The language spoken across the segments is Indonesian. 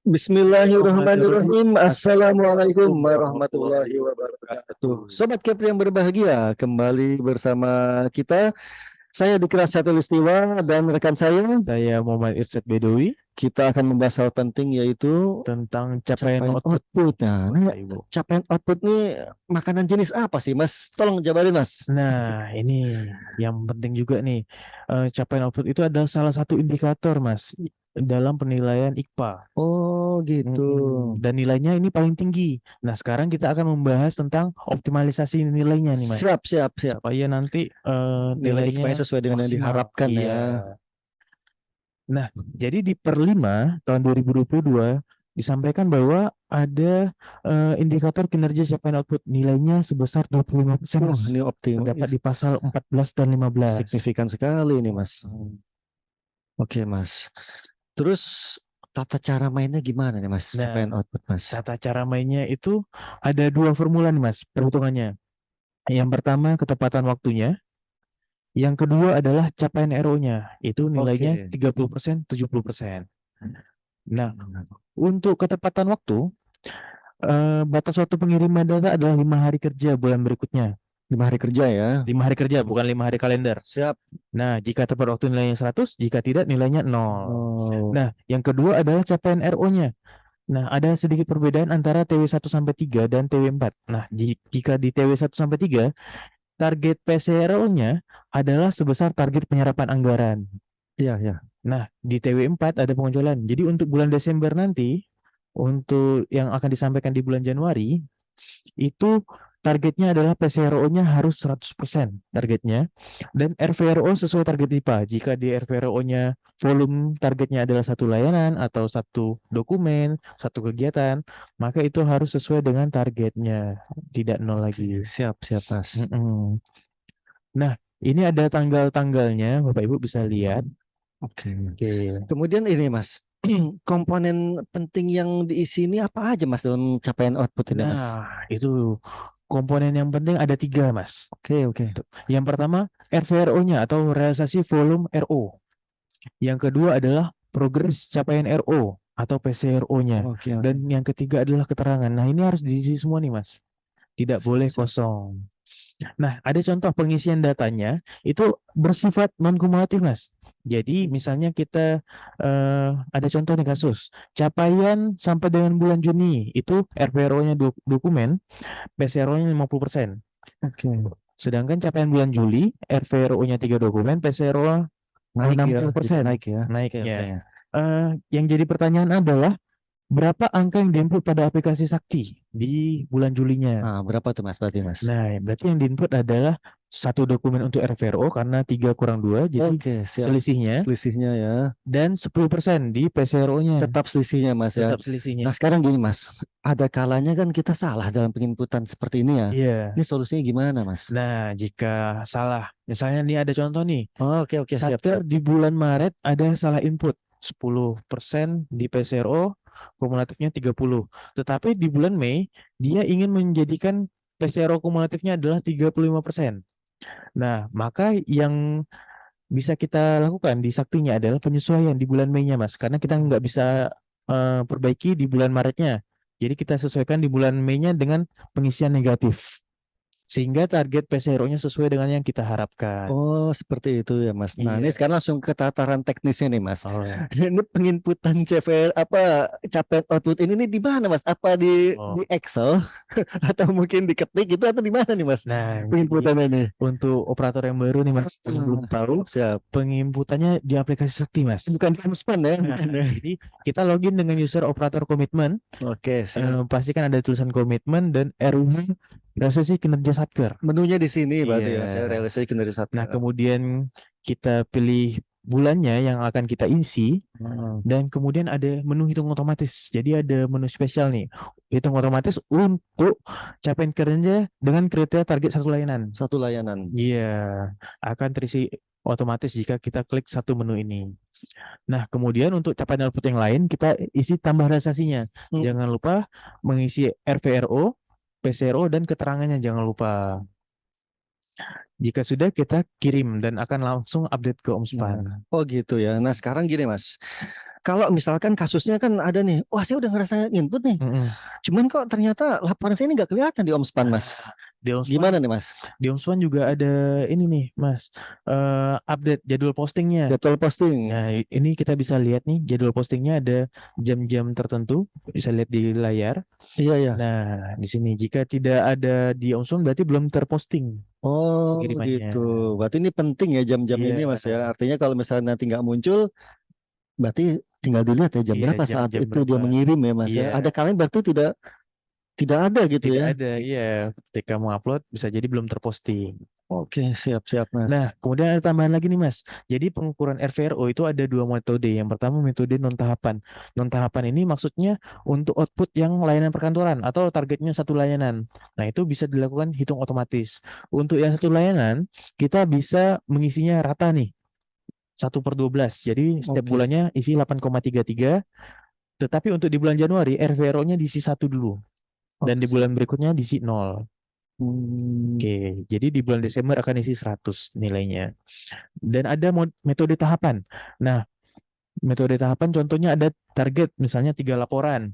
Bismillahirrahmanirrahim. Assalamualaikum warahmatullahi wabarakatuh. Sobat Kepri yang berbahagia, kembali bersama kita. Saya Dikra Listiwa dan rekan saya. Saya Muhammad Irsyad Bedowi Kita akan membahas hal penting yaitu tentang capaian output. output. Nah, Bapak Ibu. capaian output ini makanan jenis apa sih, Mas? Tolong jabarin, Mas. Nah, ini yang penting juga nih. Capaian output itu adalah salah satu indikator, Mas, dalam penilaian IKPA. Oh, gitu. Dan nilainya ini paling tinggi. Nah, sekarang kita akan membahas tentang optimalisasi nilainya nih, Mas. Siap, siap, siap. Supaya nanti Nilai nilainya IKPA sesuai dengan yang maksimal. diharapkan Iya. ya. Nah, jadi di per 5 tahun 2022 disampaikan bahwa ada indikator kinerja capaian output nilainya sebesar 25%, Mas. Ini Terdapat optimis, di pasal 14 dan 15. signifikan sekali ini, Mas. Hmm. Oke, Mas. Terus tata cara mainnya gimana nih, Mas? Nah, Capaian output, Mas. tata cara mainnya itu ada dua formula nih, Mas, perhitungannya. Yang pertama ketepatan waktunya, yang kedua adalah capaian RO-nya. Itu nilainya Oke. 30%, 70%. Nah, untuk ketepatan waktu, batas waktu pengiriman data adalah 5 hari kerja bulan berikutnya. 5 hari kerja ya. 5 hari kerja, bukan 5 hari kalender. Siap. Nah, jika tepat waktu nilainya 100, jika tidak nilainya 0. Oh, Nah, yang kedua adalah capaian RO-nya. Nah, ada sedikit perbedaan antara TW1 sampai 3 dan TW4. Nah, jika di TW1 sampai 3, target PCRO-nya adalah sebesar target penyerapan anggaran. iya, iya. Nah, di TW4 ada pengonjolan. Jadi untuk bulan Desember nanti, untuk yang akan disampaikan di bulan Januari, itu targetnya adalah PCRO-nya harus 100% targetnya, dan RVRO sesuai target IPA. Jika di RVRO-nya volume targetnya adalah satu layanan atau satu dokumen, satu kegiatan, maka itu harus sesuai dengan targetnya, tidak nol lagi. Siap, siap, Mas. Mm-mm. Nah, ini ada tanggal-tanggalnya, Bapak Ibu bisa lihat. Oke. Oke. Kemudian ini, Mas. Komponen penting yang diisi ini apa aja, Mas, dalam capaian output ini, Mas? Nah, itu komponen yang penting ada 3, Mas. Oke, oke. Yang pertama, RVRO-nya atau realisasi volume RO. Yang kedua adalah progres capaian RO atau PCRO-nya. Oke, oke. Dan yang ketiga adalah keterangan. Nah, ini harus diisi semua nih, Mas. Tidak Siap, boleh siap. kosong. Nah, ada contoh pengisian datanya itu bersifat non-kumulatif, Mas. Jadi, misalnya kita ada contoh nih kasus. Capaian sampai dengan bulan Juni itu RPRO-nya dokumen, PCRO-nya 50%. Oke. Sedangkan capaian bulan Juli, RVRO-nya 3 dokumen, PCRO Naik ya, jadi 60% naik ya. Oke, oke. naiknya. Yang jadi pertanyaan adalah berapa angka yang diinput pada aplikasi Sakti di bulan Julinya? Ah, berapa tuh, Mas, berarti, Mas? Nah, berarti yang diinput adalah satu dokumen untuk RVRO karena 3 kurang 2, jadi Oke, siap. selisihnya, Selisihnya ya. dan 10% di PCRO-nya, Tetap selisihnya, Mas ya. tetap selisihnya. Nah, sekarang gini, Mas. Ada kalanya kan kita salah dalam penginputan seperti ini ya. Iya. Ini solusinya gimana, Mas? Nah, jika salah, misalnya nih ada contoh nih, Oh, oke, oke, siap, Satker siap. di bulan Maret ada salah input 10% di PCRO, kumulatifnya 30. Tetapi di bulan Mei dia ingin menjadikan PCRO kumulatifnya adalah 35%. Nah, maka yang bisa kita lakukan di Saktinya adalah penyesuaian di bulan Mei-nya, Mas. Karena kita nggak bisa perbaiki di bulan Maretnya. Jadi kita sesuaikan di bulan Mei-nya dengan pengisian negatif. Sehingga target PCRO-nya sesuai dengan yang kita harapkan. Oh, seperti itu ya, Mas. Nah, ini Iya. sekarang langsung ke tataran teknisnya nih, Mas. Oh, Ini penginputan CVR apa capaian output ini nih di mana, Mas? Apa di oh. Excel atau mungkin diketik itu atau di mana nih, Mas? Nah, jadi Penginputannya nih. untuk operator yang baru nih Mas, yang belum tahu, Siap, siap. penginputannya di aplikasi Sakti Mas. Bukan Kamspan ya, Nah, bukan ya. jadi kita login dengan user operator komitmen, Oke, siap. pastikan ada tulisan komitmen dan RU realisasi kinerja Satker. Menunya di sini berarti ya, saya Iya. realisasi kinerja Nah, satker. kemudian kita pilih bulannya yang akan kita isi, Hmm, dan kemudian ada menu hitung otomatis. Jadi ada menu spesial nih, hitung otomatis untuk capaian kerja dengan kriteria target satu layanan. satu layanan. Iya, akan terisi otomatis jika kita klik satu menu ini. Nah, kemudian untuk capaian output yang lain, kita isi tambah realisasinya. Hmm. Jangan lupa mengisi RVRO, PCRO, dan keterangannya jangan lupa. Jika sudah, kita kirim dan akan langsung update ke Nah, Omspan. oh gitu ya. Nah, sekarang gini, Mas. kalau misalkan kasusnya kan ada nih, wah saya udah ngerasa input nih, Mm-mm. cuman kok ternyata laporan saya ini nggak kelihatan di Omspan, Mas. Di Omspan, Gimana nih, Mas? di Omspan juga ada ini nih, Mas. Update jadwal postingnya. Jadwal posting. Nah, ini kita bisa lihat nih jadwal postingnya ada jam-jam tertentu, bisa lihat di layar. Iya, iya. Nah, di sini jika tidak ada di Omspan berarti belum terposting Oh, pengirimannya. gitu. Berarti ini penting ya jam-jam Iya, ini, Mas ya. Artinya kalau misalnya nanti nggak muncul, berarti tinggal dilihat ya jam iya berapa saat jam-jam itu dia berapa? mengirim ya, Mas Iya, ya. Ada kalanya berarti tidak ada gitu tidak ya. ada. Iya, ketika mau upload bisa jadi belum terposting. Oke, siap-siap, Mas. Nah, kemudian ada tambahan lagi nih, Mas. Jadi pengukuran RVRO itu ada dua metode. Yang pertama metode non tahapan. Non tahapan ini maksudnya untuk output yang layanan perkantoran atau targetnya satu layanan. Nah, itu bisa dilakukan hitung otomatis. Untuk yang satu layanan, kita bisa mengisinya rata nih. 1/12. Jadi setiap Oke, bulannya isi 8,33. Tetapi untuk di bulan Januari, RVRO-nya diisi 1 dulu. Dan oke, di siap. bulan berikutnya diisi 0. Hmm, Oke, jadi di bulan Desember akan isi 100 nilainya. Dan ada metode tahapan. Nah, metode tahapan contohnya ada target, misalnya 3 laporan.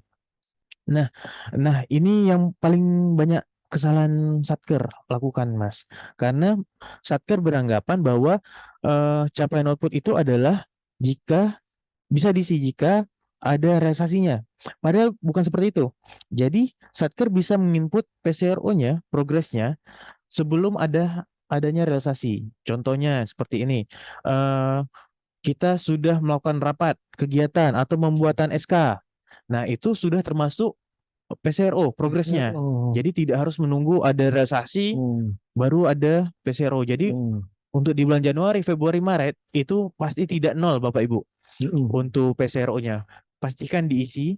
Nah, nah ini yang paling banyak kesalahan Satker lakukan, Mas. Karena Satker beranggapan bahwa capaian output itu adalah jika bisa diisi jika ada realisasinya. Padahal bukan seperti itu. Jadi Satker bisa menginput PCRO-nya, progresnya sebelum adanya realisasi. Contohnya seperti ini. Eh, kita sudah melakukan rapat, kegiatan atau pembuatan SK. Nah, itu sudah termasuk PCRO progresnya. oh, Jadi tidak harus menunggu ada realisasi hmm, baru ada PCRO. Jadi hmm, untuk di bulan Januari, Februari, Maret itu pasti tidak nol Bapak Ibu hmm. untuk PCRO-nya. Pastikan diisi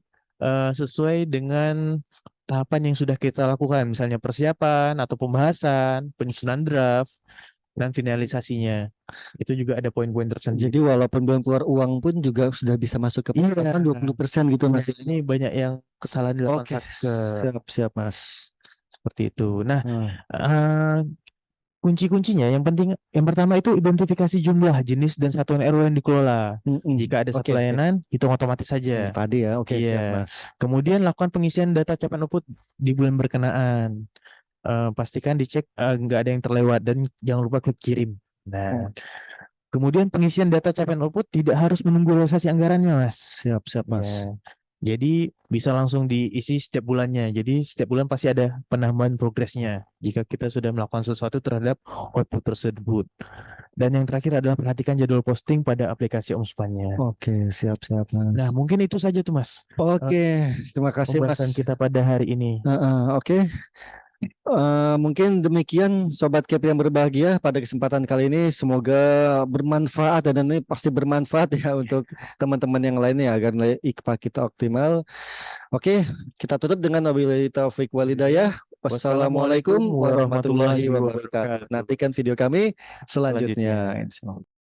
sesuai dengan tahapan yang sudah kita lakukan, misalnya persiapan atau pembahasan, penyusunan draft, dan finalisasinya. Itu juga ada poin-poin Jadi tersendiri. walaupun belum keluar uang pun juga sudah bisa masuk ke Iya, percakapan 20% gitu, iya, Mas. ini banyak yang kesalahan dilakukan Oke, Satker siap-siap, Mas. seperti itu. Nah, Hmm, eh, kunci-kuncinya yang penting yang pertama itu identifikasi jumlah, jenis dan satuan RW yang dikelola. hmm, hmm. Jika ada satu Oke, oke. layanan, hitung otomatis Yang saja. tadi ya, oke, Iya. siap, Mas. Kemudian lakukan pengisian data capaian output di bulan berkenaan. Pastikan dicek nggak ada yang terlewat dan jangan lupa klik kirim. Oh, Nah, kemudian pengisian data capaian output tidak harus menunggu realisasi anggarannya, Mas. siap-siap, Mas. Ya. Jadi bisa langsung diisi setiap bulannya. Jadi setiap bulan pasti ada penambahan progresnya jika kita sudah melakukan sesuatu terhadap output tersebut. Dan yang terakhir adalah perhatikan jadwal posting pada aplikasi Omspan-nya. Oke, siap-siap, Mas. Nah, mungkin itu saja tuh, Mas. Oke, terima kasih, Mas. Pembahasan kita pada hari ini. Oke. Mungkin demikian Sobat Cap yang berbahagia pada kesempatan kali ini. Semoga bermanfaat dan ini pasti bermanfaat ya untuk teman-teman yang lainnya agar IKPA kita optimal. Oke, kita tutup dengan wabillahi taufik walhidayah. Wassalamualaikum warahmatullahi wabarakatuh. Nantikan video kami selanjutnya. Selanjutnya. Insya Allah.